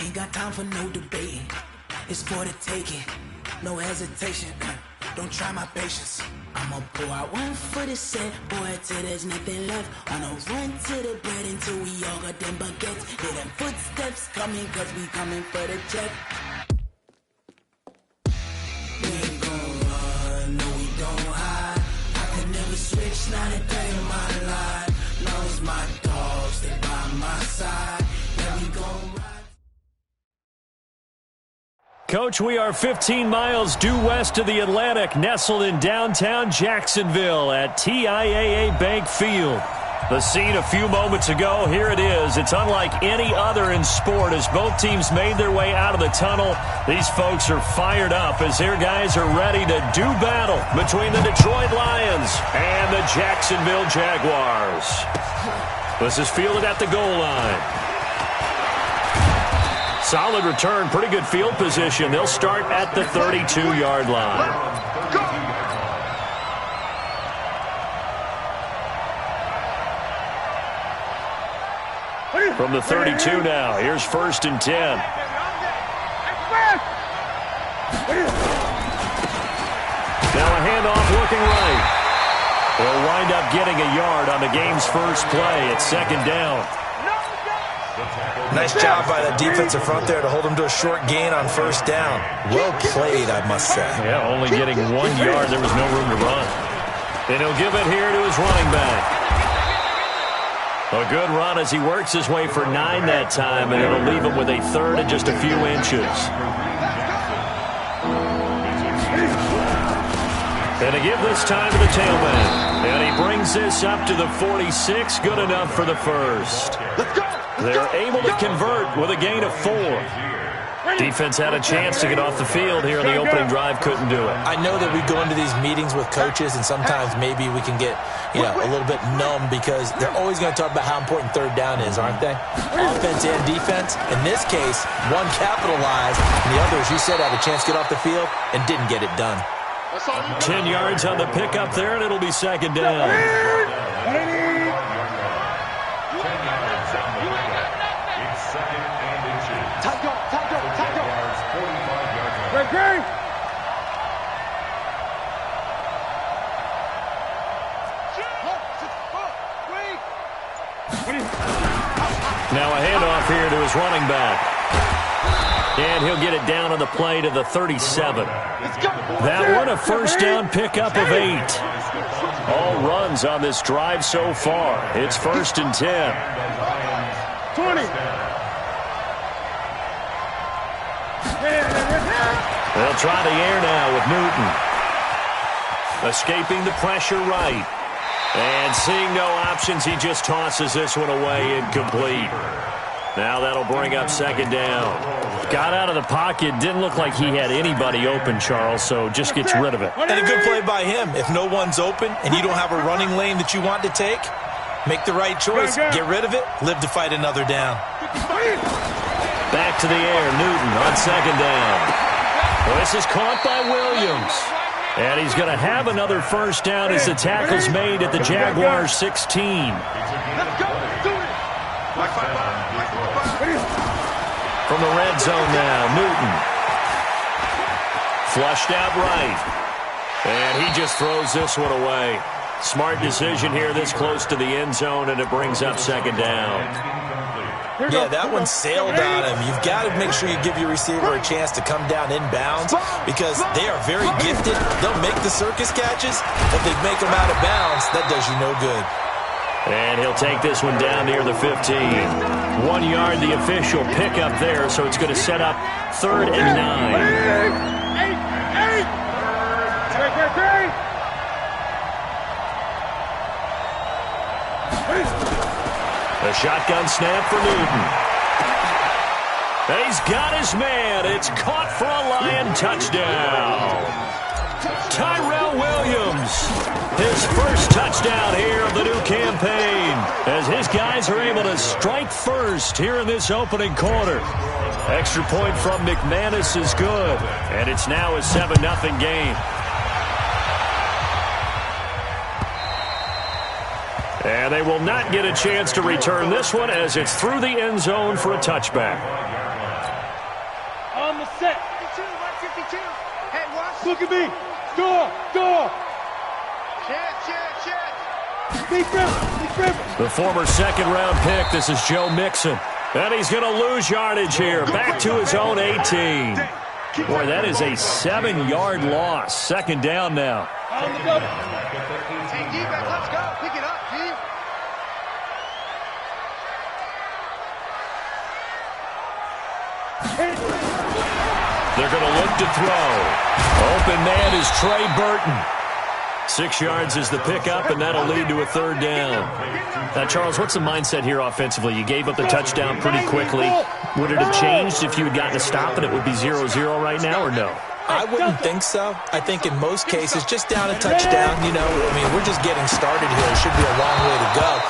Ain't got time for no debating. It's for the taking. No hesitation. Don't try my patience. I'ma pull out one for the set, boy, till there's nothing left. On a run to the bread until we all got them baguettes. Hear them footsteps coming, cause we coming for the check. We ain't gon' run, no we don't hide. I could never switch, not a day in my life. Knows my dogs, they by my side. Yeah, we gon' ride. Coach, we are 15 miles due west of the Atlantic, nestled in downtown Jacksonville at TIAA Bank Field. The scene a few moments ago, here it is. It's unlike any other in sport as both teams made their way out of the tunnel. These folks are fired up as their guys are ready to do battle between the Detroit Lions and the Jacksonville Jaguars. This is fielded at the goal line. Solid return, pretty good field position. They'll start at the 32-yard line. From the 32 now, here's 1st and 10. Now a handoff looking right. They'll wind up getting a yard on the game's first play. It's 2nd down. Nice job by the defensive front there to hold him to a short gain on 1st down. Well played, I must say. Yeah, only getting 1 yard. There was no room to run. And he'll give it here to his running back. A good run as he works his way for 9 that time, and it'll leave him with a 3rd and just a few inches. And to give this time to the tailback. And he brings this up to the 46. Good enough for the first. Let's go! They're able to convert with a gain of 4. Defense had a chance to get off the field here in the opening drive, couldn't do it. I know that we go into these meetings with coaches, and sometimes maybe we can get, a little bit numb because they're always going to talk about how important 3rd down is, aren't they? Offense and defense. In this case, one capitalized, and the other, as you said, had a chance to get off the field and didn't get it done. 10 yards on the pickup there, and it'll be 2nd down. Now a handoff here to his running back. And he'll get it down on the play to the 37. That one a 1st down pickup of 8. All runs on this drive so far. It's 1st and 10. 20. They'll try the air now with Newton. Escaping the pressure right. And seeing no options, he just tosses this one away incomplete. Now that'll bring up 2nd down. Got out of the pocket. Didn't look like he had anybody open, Charles, so just gets rid of it. And a good play by him. If no one's open and you don't have a running lane that you want to take, make the right choice. Get rid of it. Live to fight another down. Back to the air. Newton on 2nd down. Well, this is caught by Williams. And he's going to have another 1st down as the tackle's made at the Jaguars 16. From the red zone now, Newton. Flushed out right. And he just throws this one away. Smart decision here this close to the end zone, and it brings up 2nd down. Yeah, that one sailed on him. You've got to make sure you give your receiver a chance to come down inbounds because they are very gifted. They'll make the circus catches, but they make them out of bounds. That does you no good. And he'll take this one down near the 15. 1 yard, the official pickup there, so it's going to set up 3rd and 9. A shotgun snap for Newton. And he's got his man. It's caught for a Lion touchdown. Tyrell Williams, his first touchdown here of the new campaign, as his guys are able to strike first here in this opening quarter. Extra point from McManus is good, and it's now a 7-0 game. And they will not get a chance to return this one as it's through the end zone for a touchback. Double set. 52. Hey, watch. Look at me. Door. Check. Big river. The former second-round pick, this is Joe Mixon. And he's going to lose yardage here. Back to his own 18. Boy, that is a 7-yard loss. Second down now. On the double. Hey, D-back, let's go. Pick it up, D. They're going to look to throw. Open man is Trey Burton. 6 yards is the pickup, and that'll lead to a third down. Now, Charles, what's the mindset here offensively? You gave up the touchdown pretty quickly. Would it have changed if you had gotten a stop and it would be 0-0 right now, or no? I wouldn't think so. I think in most cases, just down a touchdown, we're just getting started here. It should be a long way to go.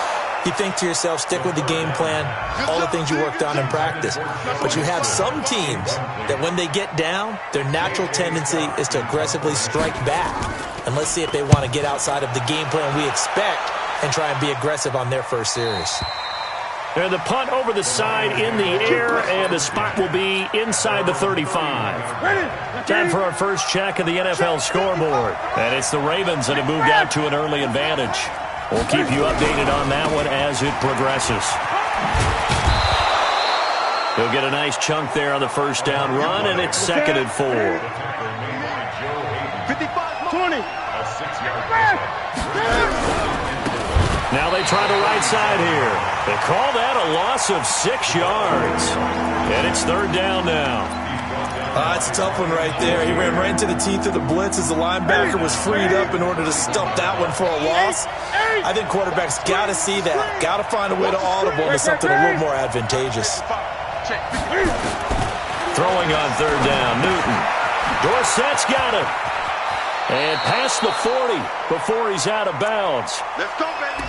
You think to yourself, stick with the game plan, all the things you worked on in practice. But you have some teams that when they get down, their natural tendency is to aggressively strike back. And let's see if they want to get outside of the game plan we expect and try and be aggressive on their first series. And the punt over the side in the air, and the spot will be inside the 35. Time for our first check of the NFL scoreboard. And it's the Ravens that have moved out to an early advantage. We'll keep you updated on that one as it progresses. He'll get a nice chunk there on the first down run, and it's 2nd and 4. 20. Now they try the right side here. They call that a loss of 6 yards. And it's 3rd down now. It's a tough one right there. He ran right into the teeth of the blitz as the linebacker was freed up in order to stump that one for a loss. I think quarterbacks got to see that. Got to find a way to audible into something a little more advantageous. Throwing on 3rd down, Newton. Dorsett's got it. And past the 40 before he's out of bounds. Let's go, baby.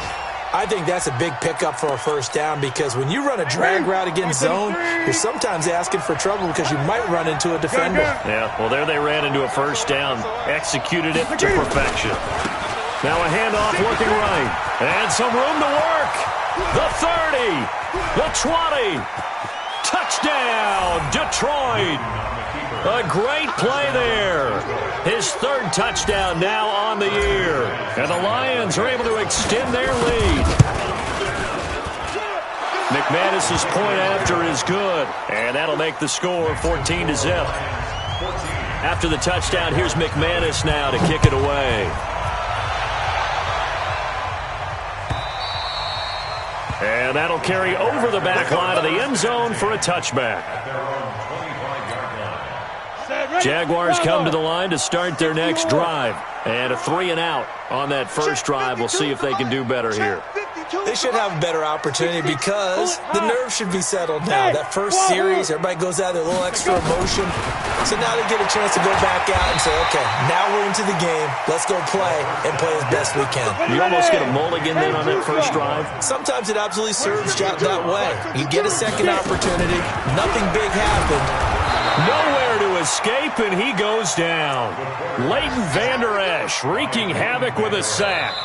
I think that's a big pickup for a first down because when you run a drag route against zone, you're sometimes asking for trouble because you might run into a defender. Yeah, well, there they ran into a first down. Executed it to perfection. Now a handoff looking right. And some room to work. The 30. The 20. Touchdown, Detroit. A great play there. His 3rd touchdown now on the year. And the Lions are able to extend their lead. McManus's point after is good. And that'll make the score 14-0. After the touchdown, here's McManus now to kick it away. And that'll carry over the back line of the end zone for a touchback. Jaguars come to the line to start their next drive. And a 3-and-out on that first drive. We'll see if they can do better here. They should have a better opportunity because the nerves should be settled now. That first series, everybody goes out there a little extra emotion. So now they get a chance to go back out and say, okay, now we're into the game. Let's go play and play as best we can. You almost get a mulligan then on that first drive? Sometimes it absolutely serves that way. You get a second opportunity. Nothing big happened. Nowhere to escape, and he goes down. Leighton Vander Esch wreaking havoc with a sack.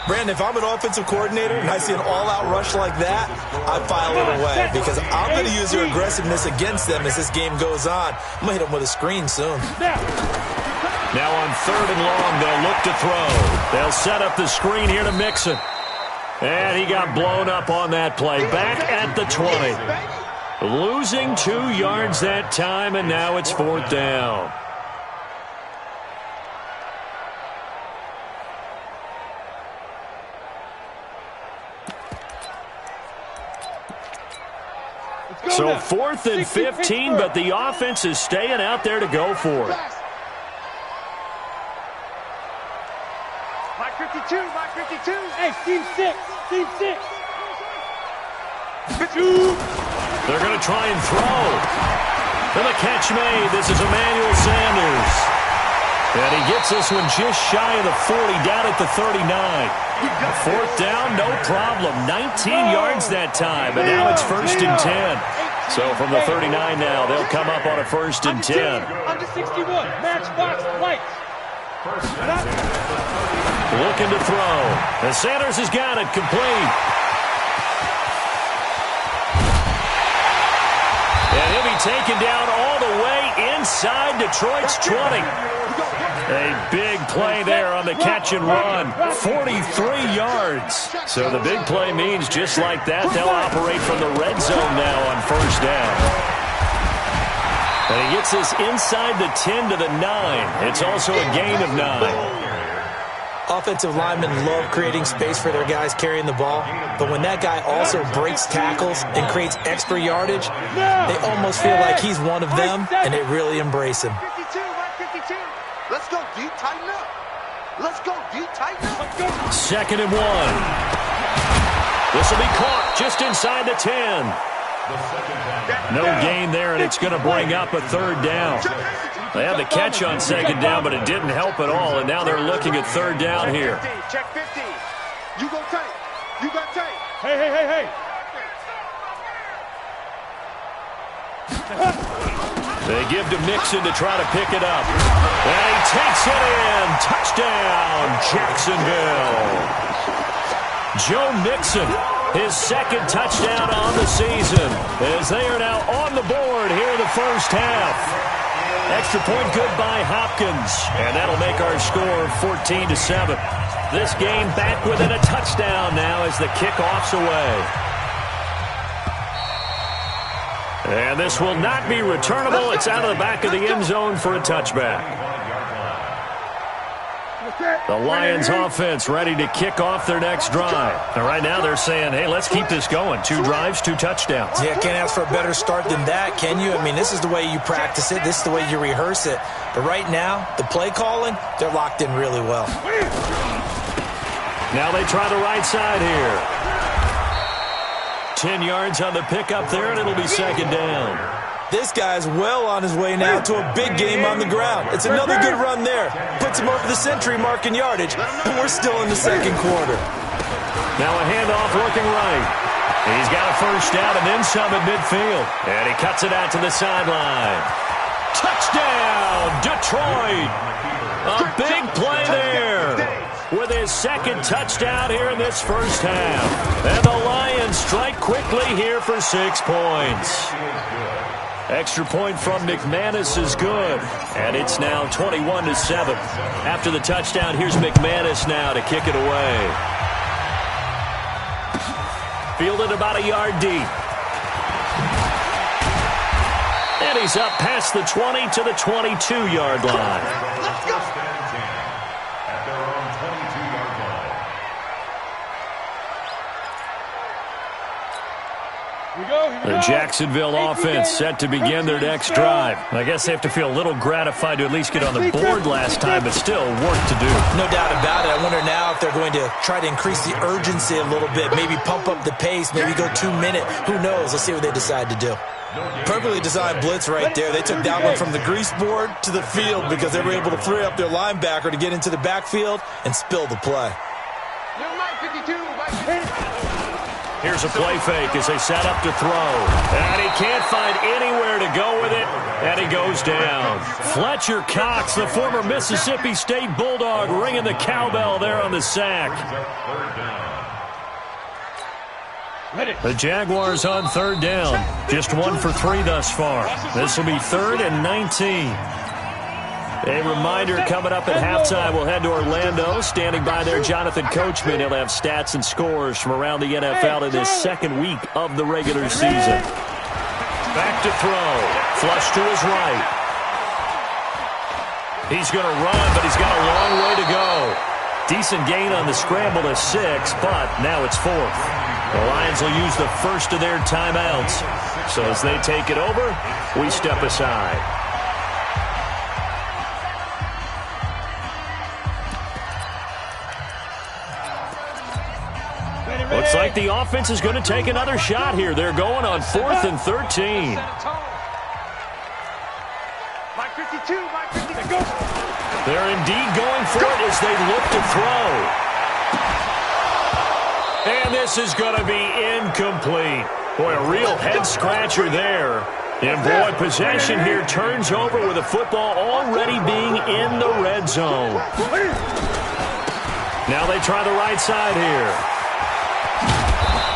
Brandon, if I'm an offensive coordinator and I see an all-out rush like that, I file it away because I'm going to use your aggressiveness against them as this game goes on. I'm going to hit them with a screen soon. Now on 3rd and long, they'll look to throw. They'll set up the screen here to Mixon. And he got blown up on that play. Back at the 20. Losing 2 yards that time, and now it's 4th down. So 4th and 15, but the offense is staying out there to go for it. Mike 52. Hey, team 6. They're going to try and throw. And the catch made. This is Emmanuel Sanders. And he gets this one just shy of the 40, down at the 39. 4th down, no problem. 19 yards that time, and now it's 1st and 10. So from the 39 now, they'll come up on a 1st and 10. Under 61, matchbox lights. Looking to throw. And Sanders has got it complete. And he'll be taken down all the way inside Detroit's 20. A big play there on the catch and run. 43 yards. So the big play means just like that, they'll operate from the red zone now on first down. And he gets this inside the 10 to the 9. It's also a gain of 9. Offensive linemen love creating space for their guys carrying the ball, but when that guy also breaks tackles and creates extra yardage, they almost feel like he's one of them, and they really embrace him. 52. Let's go deep, tighten up. Let's go deep, tighten up. 2nd and 1. This will be caught just inside the 10. No gain there, and it's going to bring up a 3rd down. They had the catch on 2nd down, but it didn't help at all, and now they're looking at 3rd down here. Check 50. You go tight. You got tight. Hey. They give to Mixon to try to pick it up. And he takes it in. Touchdown, Jacksonville. Joe Mixon, his 2nd touchdown on the season, as they are now on the board here in the first half. Extra point good by Hopkins, and that'll make our score 14-7. This game back within a touchdown now as the kickoff's away. And this will not be returnable. It's out of the back of the end zone for a touchback. The Lions offense ready to kick off their next drive. And right now they're saying, hey, let's keep this going. 2 drives, 2 touchdowns. Yeah, can't ask for a better start than that, can you? I mean, this is the way you practice it. This is the way you rehearse it. But right now, the play calling, they're locked in really well. Now they try the right side here. 10 yards on the pickup there, and it'll be 2nd down. This guy's well on his way now to a big game on the ground. It's another good run there. Puts him over the century mark in yardage, and we're still in the 2nd quarter. Now a handoff looking right. He's got a 1st down and then some at midfield. And he cuts it out to the sideline. Touchdown, Detroit. A big play there with his 2nd touchdown here in this first half. And the Lions strike quickly here for 6 points. Extra point from McManus is good, and it's now 21-7. After the touchdown, here's McManus now to kick it away. Fielded about a yard deep. And he's up past the 20 to the 22-yard line. Let's go. The Jacksonville offense set to begin their next drive. I guess they have to feel a little gratified to at least get on the board last time, but still work to do. No doubt about it. I wonder now if they're going to try to increase the urgency a little bit, maybe pump up the pace, maybe go 2-minute. Who knows? Let's see what they decide to do. Perfectly designed blitz right there. They took that one from the grease board to the field because they were able to free up their linebacker to get into the backfield and spill the play. Here's a play fake as they set up to throw. And he can't find anywhere to go with it. And he goes down. Fletcher Cox, the former Mississippi State Bulldog, ringing the cowbell there on the sack. The Jaguars on 3rd down. Just 1 for 3 thus far. This will be 3rd and 19. A reminder, coming up at halftime, we'll head to Orlando. Standing by there, Jonathan Coachman. He'll have stats and scores from around the NFL in this 2nd week of the regular season. Back to throw. Flush to his right. He's going to run, but he's got a long way to go. Decent gain on the scramble to 6, but now it's 4th. The Lions will use the first of their timeouts. So as they take it over, we step aside. Looks like the offense is going to take another shot here. They're going on 4th and 13. They're indeed going for it as they look to throw. And this is going to be incomplete. Boy, a real head-scratcher there. And boy, possession here turns over with the football already being in the red zone. Now they try the right side here.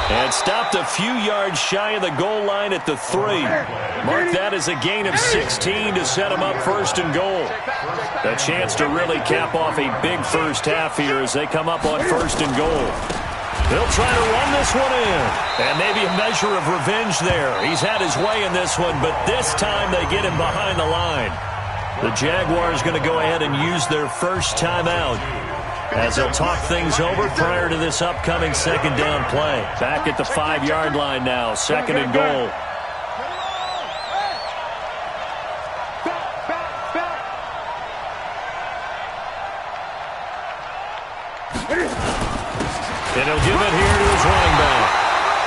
And stopped a few yards shy of the goal line at the 3. Mark that as a gain of 16 to set him up first and goal. A chance to really cap off a big first half here as they come up on first and goal. They'll try to run this one in. And maybe a measure of revenge there. He's had his way in this one, but this time they get him behind the line. The Jaguars going to go ahead and use their first timeout as they'll talk things over prior to this upcoming second down play. Back at the 5-yard line now, second and goal. And he'll give it here to his running back.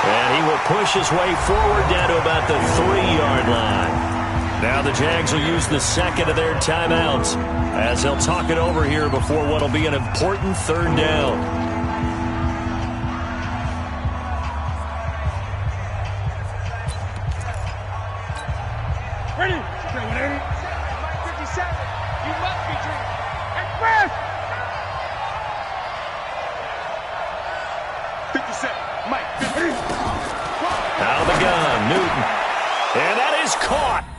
And he will push his way forward down to about the 3-yard line. Now the Jags will use the second of their timeouts as they'll talk it over here before what will be an important third down. Ready? Mike 57, you must be drinking. Express! 57, Mike 50. Out of the gun, Newton. And that is caught.